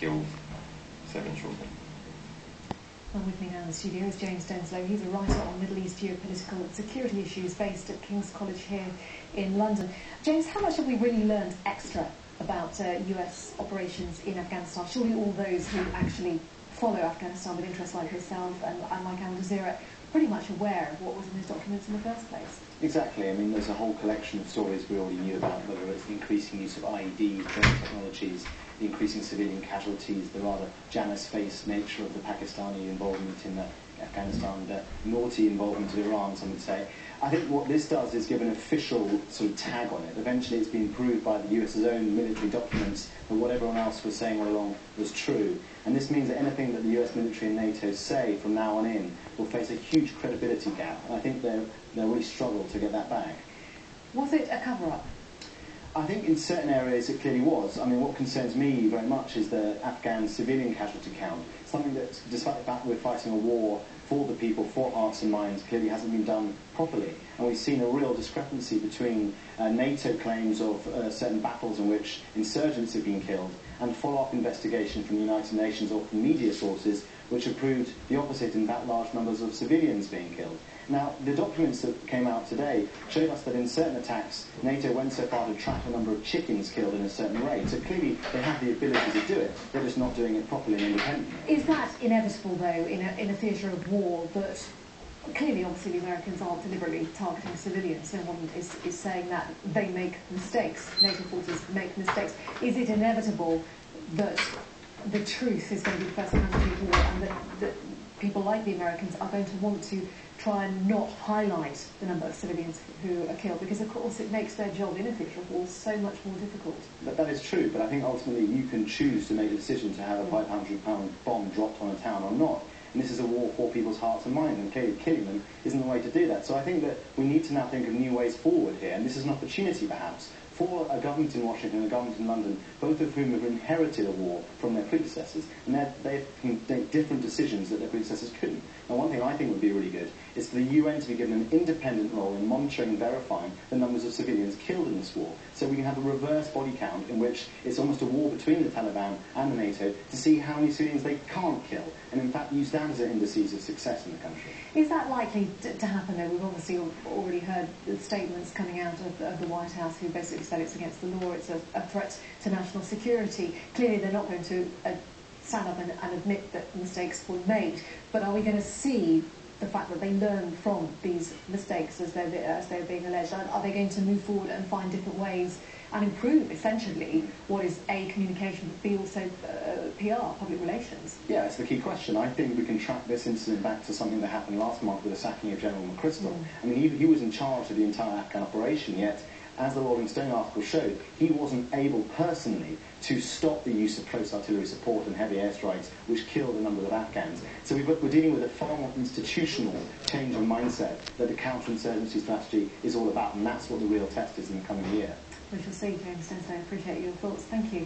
killed 7 children. And with me now in the studio is James Denselow. He's a writer on Middle East geopolitical and security issues based at King's College here in London. James, how much have we really learned extra about US operations in Afghanistan? Surely all those who actually follow Afghanistan with interest like yourself and like Jazeera pretty much aware of what was in those documents in the first place. Exactly. I mean, there's a whole collection of stories we already knew about, whether it's the increasing use of IED, drone technologies, the increasing civilian casualties, the rather Janus-faced nature of the Pakistani involvement in Afghanistan, the naughty involvement of Iran, some would say. I think what this does is give an official sort of tag on it. Eventually it's been proved by the US's own military documents that what everyone else was saying all along was true. And this means that anything that the US military and NATO say from now on in will face a huge credibility gap. And I think they'll really struggle to get that back. Was it a cover-up? I think in certain areas it clearly was. I mean, what concerns me very much is the Afghan civilian casualty count. Something that, despite the fact we're fighting a war for the people, for hearts and minds, clearly hasn't been done properly. And we've seen a real discrepancy between NATO claims of certain battles in which insurgents have been killed and follow-up investigation from the United Nations or from media sources which have proved the opposite, in fact, large numbers of civilians being killed. Now, the documents that came out today showed us that in certain attacks, NATO went so far to track the number of chickens killed in a certain rate. So clearly, they have the ability to do it. They're just not doing it properly and independently. Is that inevitable, though, in a theatre of war, that clearly, obviously, the Americans aren't deliberately targeting civilians? No one is saying that. They make mistakes. NATO forces make mistakes. Is it inevitable that the truth is going to be the first casualty of war, and that people like the Americans are going to want to try and not highlight the number of civilians who are killed, because of course it makes their job in a theatre of war so much more difficult? That is true, but I think ultimately you can choose to make the decision to have a 500-pound bomb dropped on a town or not. And this is a war for people's hearts and minds, and clearly killing them isn't the way to do that. So I think that we need to now think of new ways forward here, and this is an opportunity perhaps for a government in Washington and a government in London, both of whom have inherited a war from their predecessors, and they can make different decisions that their predecessors couldn't. Now, one thing I think would be really good is for the UN to be given an independent role in monitoring and verifying the numbers of civilians killed in this war, so we can have a reverse body count in which it's almost a war between the Taliban and the NATO to see how many civilians they can't kill, and in fact use that as an indices of success in the country. Is that likely to happen, though? We've obviously already heard the statements coming out of the White House, who basically said it's against the law, it's a threat to national security. Clearly they're not going to stand up and admit that mistakes were made, but are we going to see the fact that they learn from these mistakes as they're being alleged? Are they going to move forward and find different ways and improve, essentially, what is A, communication, but B, also PR, public relations? Yeah, it's the key question. I think we can track this incident back to something that happened last month with the sacking of General McChrystal. I mean, he was in charge of the entire Afghan operation, yet, as the Rolling Stone article showed, he wasn't able personally to stop the use of close artillery support and heavy airstrikes, which killed a number of Afghans. So we're dealing with a far more institutional change of mindset that the counterinsurgency strategy is all about, and that's what the real test is in the coming year. We shall see, James Denselow. I appreciate your thoughts. Thank you.